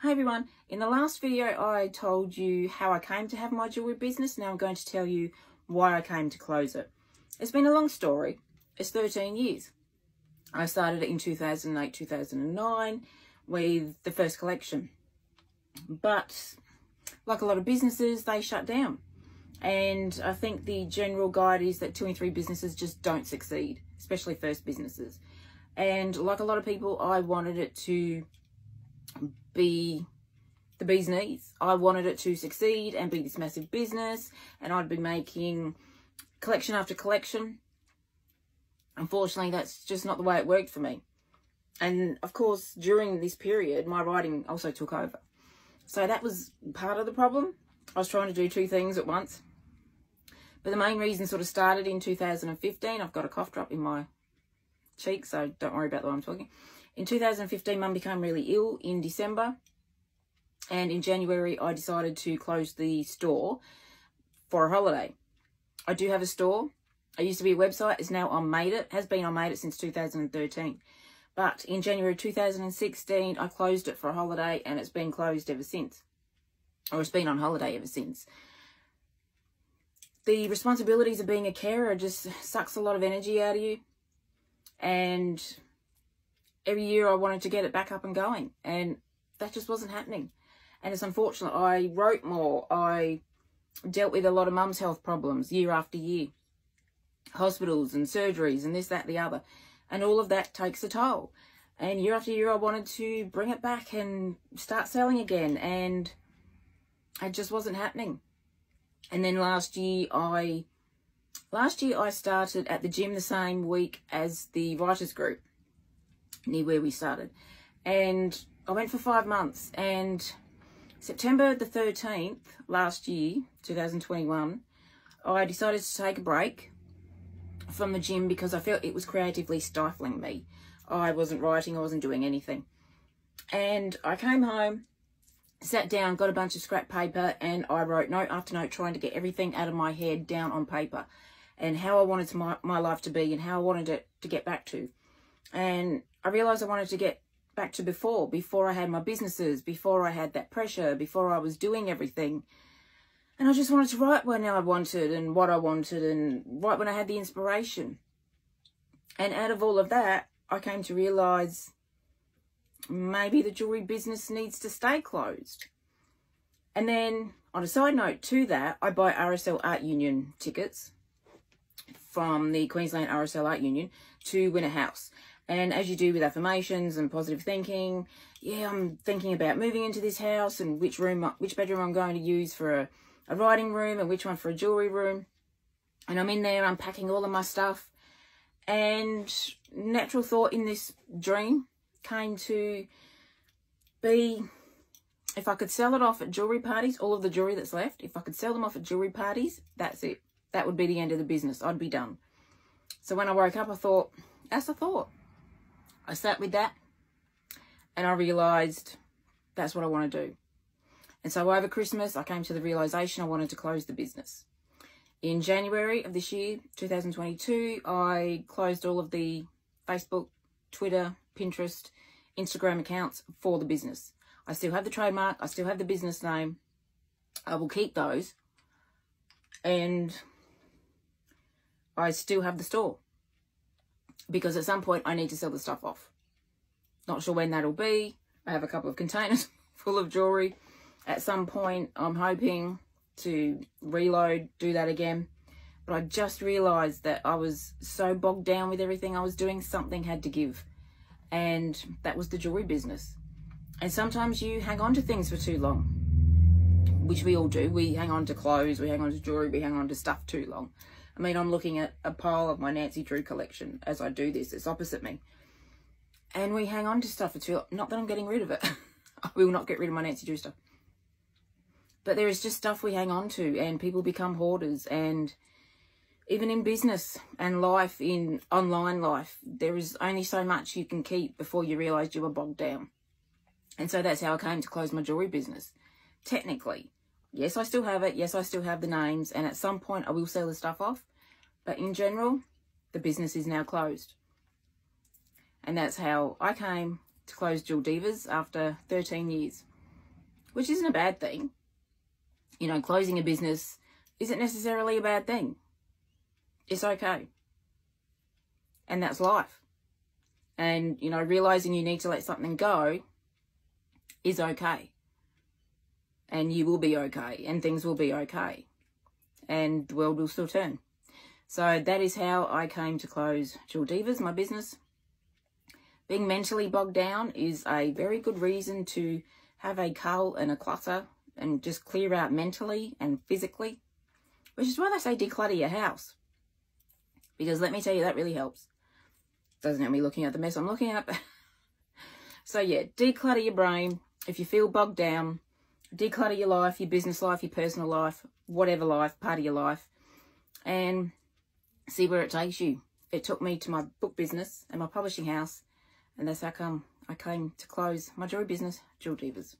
Hi everyone, in the last video I told you how I came to have my jewellery business. Now I'm going to tell you why I came to close it. It's been a long story. It's 13 years. I started it in 2008, 2009 with the first collection. But like a lot of businesses, they shut down. And I think the general guide is that 2 and 3 businesses just don't succeed, especially first businesses. And like a lot of people, I wanted it to be the bee's knees. I wanted it to succeed and be this massive business, and I'd be making collection after collection. Unfortunately, that's just not the way it worked for me. And of course, during this period, my writing also took over. So that was part of the problem. I was trying to do 2 things at once. But the main reason sort of started in 2015. I've got a cough drop in my cheek, so don't worry about the way I'm talking. In 2015, Mum became really ill in December. And in January, I decided to close the store for a holiday. I do have a store. It used to be a website. It's now on Made It. Has been on Made It since 2013. But in January 2016, I closed it for a holiday, and it's been closed ever since. Or it's been on holiday ever since. The responsibilities of being a carer just sucks a lot of energy out of you. And every year I wanted to get it back up and going, and that just wasn't happening. And it's unfortunate. I wrote more. I dealt with a lot of mum's health problems year after year. Hospitals and surgeries and this, that, the other. And all of that takes a toll. And year after year I wanted to bring it back and start selling again, and it just wasn't happening. And then last year I started at the gym the same week as the writers group near where we started, and I went for 5 months, and September the 13th last year, 2021, I decided to take a break from the gym because I felt it was creatively stifling me. I wasn't writing, I wasn't doing anything. And I came home, sat down, got a bunch of scrap paper, and I wrote note after note, trying to get everything out of my head down on paper, and how I wanted my life to be and how I wanted it to get back to. And I realised I wanted to get back to before I had my businesses, before I had that pressure, before I was doing everything. And I just wanted to write when I wanted and what I wanted, and write when I had the inspiration. And out of all of that, I came to realise maybe the jewellery business needs to stay closed. And then, on a side note to that, I buy RSL Art Union tickets from the Queensland RSL Art Union to win a house. And as you do with affirmations and positive thinking, yeah, I'm thinking about moving into this house and which bedroom I'm going to use for a writing room and which one for a jewellery room. And I'm in there unpacking all of my stuff. And natural thought in this dream came to be, if I could sell it off at jewellery parties, all of the jewellery that's left, if I could sell them off at jewellery parties, that's it. That would be the end of the business. I'd be done. So when I woke up, I thought, that's a thought. I sat with that, and I realised that's what I want to do. And so over Christmas, I came to the realisation I wanted to close the business. In January of this year, 2022, I closed all of the Facebook, Twitter, Pinterest, Instagram accounts for the business. I still have the trademark. I still have the business name. I will keep those. And I still have the store, because at some point I need to sell the stuff off. Not sure when that'll be. I have a couple of containers full of jewellery. At some point I'm hoping to reload, do that again. But I just realised that I was so bogged down with everything I was doing, something had to give. And that was the jewellery business. And sometimes you hang on to things for too long, which we all do. We hang on to clothes, we hang on to jewellery, we hang on to stuff too long. I mean, I'm looking at a pile of my Nancy Drew collection as I do this. It's opposite me. And we hang on to stuff for too long. Not that I'm getting rid of it. I will not get rid of my Nancy Drew stuff. But there is just stuff we hang on to, and people become hoarders. And even in business and life, in online life, there is only so much you can keep before you realise you are bogged down. And so that's how I came to close my jewellery business. Technically, yes, I still have it. Yes, I still have the names. And at some point, I will sell the stuff off. But in general, the business is now closed. And that's how I came to close Jewel Divas after 13 years. which isn't a bad thing. You know, closing a business isn't necessarily a bad thing. It's okay. And that's life. And, you know, realizing you need to let something go is okay. And you will be okay. And things will be okay. And the world will still turn. So that is how I came to close Jewel Divas, my business. Being mentally bogged down is a very good reason to have a cull and a clutter and just clear out mentally and physically. Which is why they say declutter your house. Because let me tell you, that really helps. Doesn't have me looking at the mess I'm looking at. So yeah, declutter your brain. If you feel bogged down, declutter your life, your business life, your personal life, whatever life, part of your life. And see where it takes you. It took me to my book business and my publishing house. And that's how come I came to close my jewelry business, Jewel Divas.